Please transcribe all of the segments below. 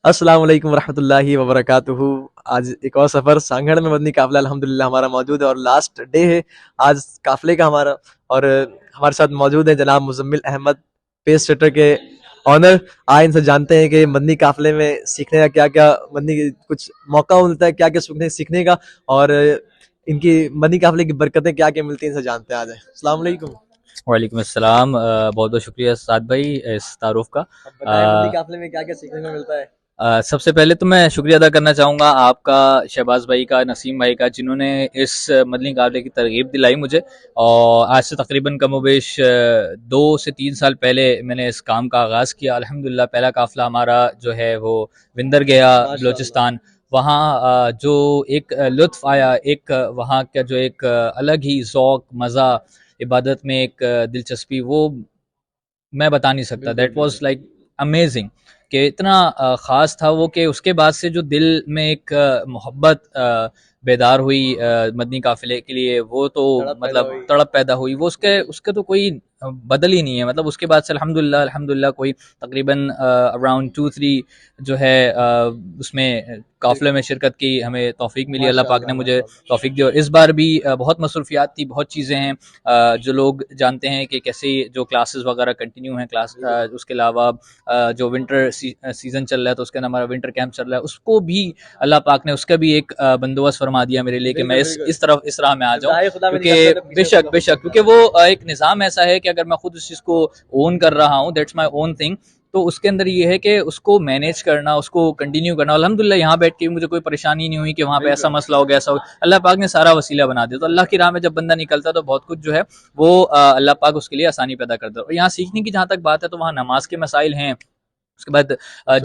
السلام علیکم ورحمۃ اللہ وبرکاتہ۔ آج ایک اور سفر سانگھڑ میں مدنی قافلہ الحمدللہ ہمارا موجود ہے اور لاسٹ ڈے ہے آج قافلے کا ہمارا، اور ہمارے ساتھ موجود ہیں جناب مزمل احمد، پیس سیٹر کے آنر۔ آئے ان سے جانتے ہیں کہ مدنی قافلے میں سیکھنے کا کیا کیا مدنی کچھ موقع ملتا ہے، کیا کیا سیکھنے کا، اور ان کی مدنی قافلے کی برکتیں کیا کیا ملتی ہیں، ان سے جانتے ہیں آج۔ السلام علیکم۔ وعلیکم السلام، بہت بہت شکریہ سعد بھائی اس تعارف کا۔ بتائیں مدنی قافلے میں کیا کیا سیکھنے کو ملتا ہے؟ سب سے پہلے تو میں شکریہ ادا کرنا چاہوں گا آپ کا، شہباز بھائی کا، نسیم بھائی کا، جنہوں نے اس مدنی قافلے کی ترغیب دلائی مجھے، اور آج سے تقریباً کم و بیش 2 سے 3 سال پہلے میں نے اس کام کا آغاز کیا۔ الحمدللہ پہلا قافلہ ہمارا جو ہے وہ وندر گیا بلوچستان۔ وہاں جو ایک لطف آیا، ایک وہاں کا جو ایک الگ ہی ذوق، مزہ، عبادت میں ایک دلچسپی، وہ میں بتا نہیں سکتا۔ دیٹ واز لائک امیزنگ، کہ اتنا خاص تھا وہ، کہ اس کے بعد سے جو دل میں ایک محبت بیدار ہوئی مدنی قافلے کے لیے، وہ تو مطلب تڑپ پیدا ہوئی، وہ اس کے تو کوئی بدل ہی نہیں ہے۔ مطلب اس کے بعد سے الحمدللہ کوئی تقریباً اراؤنڈ 2-3 جو ہے اس میں قافلے میں شرکت کی ہمیں توفیق ملی، اللہ پاک نے مجھے توفیق دی۔ اور اس بار بھی بہت مصروفیات تھی، بہت چیزیں ہیں جو لوگ جانتے ہیں کہ کیسے جو کلاسز وغیرہ کنٹینیو ہیں، اس کے علاوہ جو ونٹر سیزن چل رہا ہے تو اس کے ہمارا ونٹر کیمپ چل رہا ہے، اس کو بھی اللہ پاک نے اس کا بھی ایک بندوبست فرما دیا میرے لیے کہ میں اس راہ میں آ جاؤں، کیونکہ بے شک کیونکہ وہ ایک نظام ایسا ہے کہ اگر میں خود اس چیز کو اون کر رہا ہوں، دیٹس مائی اون تھنگ، تو اس کے اندر یہ ہے کہ اس کو مینیج کرنا، اس کو کنٹینیو کرنا۔ الحمدللہ یہاں بیٹھ کے مجھے کوئی پریشانی نہیں ہوئی کہ وہاں پہ ایسا مسئلہ ہو گیا، ایسا ہو گیا، اللہ پاک نے سارا وسیلہ بنا دیا۔ تو اللہ کی راہ میں جب بندہ نکلتا ہے تو بہت کچھ جو ہے وہ اللہ پاک اس کے لیے آسانی پیدا کرتا ہے۔ اور یہاں سیکھنے کی جہاں تک بات ہے تو وہاں نماز کے مسائل ہیں، اس کے بعد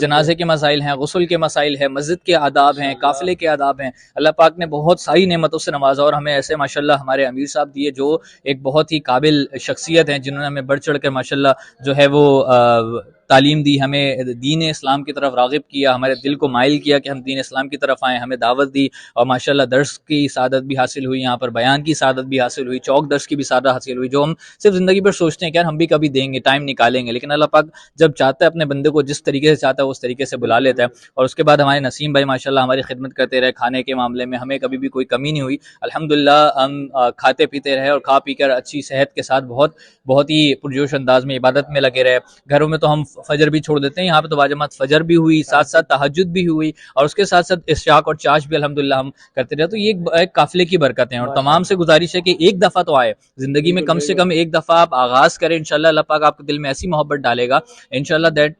جنازے کے مسائل ہیں، غسل کے مسائل ہیں، مسجد کے آداب ہیں، قافلے کے آداب ہیں۔ اللہ پاک نے بہت ساری نعمتوں سے نوازا، اور ہمیں ایسے ماشاءاللہ ہمارے امیر صاحب دیے جو ایک بہت ہی قابل شخصیت ہیں، جنہوں نے ہمیں بڑھ چڑھ کر ماشاءاللہ جو ہے وہ تعلیم دی، ہمیں دین اسلام کی طرف راغب کیا، ہمارے دل کو مائل کیا کہ ہم دین اسلام کی طرف آئیں، ہمیں دعوت دی، اور ماشاءاللہ درس کی سعادت بھی حاصل ہوئی، یہاں پر بیان کی سعادت بھی حاصل ہوئی، چوک درس کی بھی سعادت حاصل ہوئی، جو ہم صرف زندگی پر سوچتے ہیں کہ یار ہم بھی کبھی دیں گے، ٹائم نکالیں گے، لیکن اللہ پاک جب چاہتا ہے اپنے بندے کو جس طریقے سے چاہتا ہے اس طریقے سے بلا لیتا ہے۔ اور اس کے بعد ہمارے نسیم بھائی ماشاءاللہ ہماری خدمت کرتے رہے، کھانے کے معاملے میں ہمیں کبھی بھی کوئی کمی نہیں ہوئی۔ الحمدللہ ہم کھاتے پیتے رہے اور کھا پی کر اچھی صحت کے ساتھ بہت ہی پرجوش انداز میں عبادت میں لگے رہے۔ گھروں میں تو ہم فجر بھی چھوڑ دیتے ہیں، یہاں پہ تو باجماعت فجر بھی ہوئی، ساتھ ساتھ تہجد بھی ہوئی، اور اس کے ساتھ ساتھ اشراق اور چاش بھی الحمدللہ ہم کرتے رہے۔ تو یہ ایک قافلے کی برکت ہیں، اور تمام سے گزارش ہے کہ ایک دفعہ تو آئے زندگی میں، کم سے کم ایک دفعہ آپ آغاز کریں، انشاءاللہ اللہ پاک آپ کے دل میں ایسی محبت ڈالے گا انشاءاللہ، دیٹ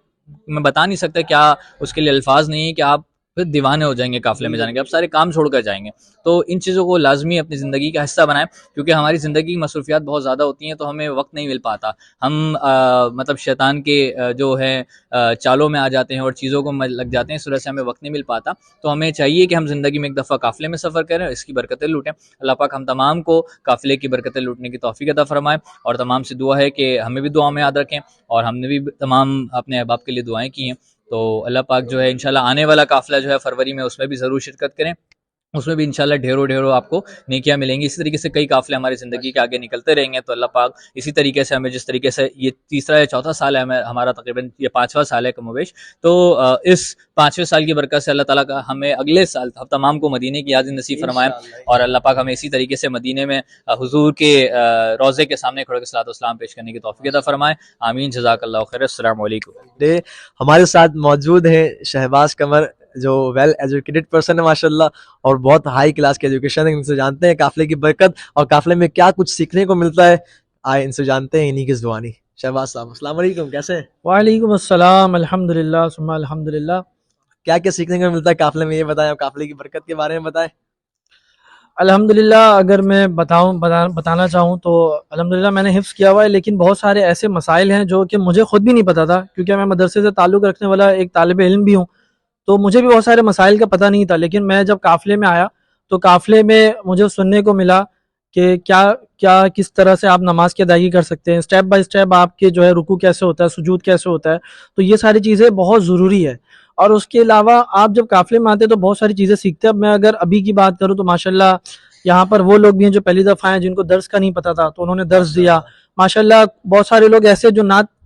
میں بتا نہیں سکتا، کیا اس کے لیے الفاظ نہیں ہے کہ آپ پھر دیوانے ہو جائیں گے قافلے میں جانے کے، آپ سارے کام چھوڑ کر جائیں گے۔ تو ان چیزوں کو لازمی اپنی زندگی کا حصہ بنائیں، کیونکہ ہماری زندگی کی مصروفیات بہت زیادہ ہوتی ہیں تو ہمیں وقت نہیں مل پاتا، ہم مطلب شیطان کے جو ہے چالوں میں آ جاتے ہیں اور چیزوں کو لگ جاتے ہیں، اس وجہ سے ہمیں وقت نہیں مل پاتا۔ تو ہمیں چاہیے کہ ہم زندگی میں ایک دفعہ قافلے میں سفر کریں، اس کی برکتیں لوٹیں۔ اللہ پاک ہم تمام کو قافلے کی برکتیں لوٹنے کی توفیق عطا فرمائے، اور تمام سے دعا ہے کہ ہمیں بھی دعا میں یاد رکھیں، اور ہم نے بھی تمام اپنے احباب کے لیے دعائیں کی ہیں۔ تو اللہ پاک جو ہے انشاءاللہ آنے والا قافلہ جو ہے فروری میں، اس میں بھی ضرور شرکت کریں، اس میں بھی انشاءاللہ ڈھیروں آپ کو نیکیاں ملیں گی۔ اسی طریقے سے کئی قافلے ہماری زندگی کے آگے نکلتے رہیں گے، تو اللہ پاک اسی طریقے سے ہمیں، جس طریقے سے یہ تیسرا یا چوتھا سال ہے ہمارا، تقریباً یہ 5واں سال ہے کم و بیش، تو اس 5ویں سال کی برکت سے اللہ تعالیٰ کا ہمیں اگلے سال ہم تمام کو مدینے کی یاد نصیب فرمائے، اور اللہ پاک ہمیں اسی طریقے سے مدینے میں حضور کے روضے کے سامنے کھڑے کے صلاۃ والسلام پیش کرنے کی توفیق عطا فرمائے۔ آمین، جزاک اللہ خیر، السلام علیکم۔ ہمارے ساتھ موجود ہیں شہباز قمر، جو ویل ایجوکیٹڈ پرسن ہے ماشاءاللہ، اور بہت ہائی کلاس کی ایجوکیشن ہے۔ ان سے جانتے ہیں قافلے کی برکت اور قافلے میں کیا کچھ سیکھنے کو ملتا ہے، آئے ان سے جانتے ہیں انہی کی زبانی۔ شہباز صاحب السلام علیکم، کیسے ہیں؟ وعلیکم السلام، الحمدللہ ثم الحمدللہ۔ کیا کیا سیکھنے کو ملتا ہے قافلے میں، یہ بتائیں، قافلے کی برکت کے بارے میں بتائیں۔ الحمدللہ اگر میں بتانا چاہوں تو الحمدللہ میں نے حفظ کیا ہوا ہے، لیکن بہت سارے ایسے مسائل ہیں جو کہ مجھے خود بھی نہیں پتا تھا، کیونکہ میں مدرسے سے تعلق رکھنے والا ایک طالب علم بھی ہوں، تو مجھے بھی بہت سارے مسائل کا پتہ نہیں تھا۔ لیکن میں جب قافلے میں آیا تو قافلے میں مجھے سننے کو ملا کہ کیا کس طرح سے آپ نماز کی ادائیگی کر سکتے ہیں، سٹیپ بائی سٹیپ آپ کے جو ہے رکوع کیسے ہوتا ہے، سجود کیسے ہوتا ہے، تو یہ ساری چیزیں بہت ضروری ہے۔ اور اس کے علاوہ آپ جب قافلے میں آتے ہیں تو بہت ساری چیزیں سیکھتے ہیں۔ اب میں اگر ابھی کی بات کروں تو ماشاءاللہ یہاں پر وہ لوگ بھی ہیں جو پہلی دفعہ ہیں، جن کو درس کا نہیں پتا تھا، تو انہوں نے درس دیا۔ ماشاءاللہ بہت سارے لوگ ایسے جو نعت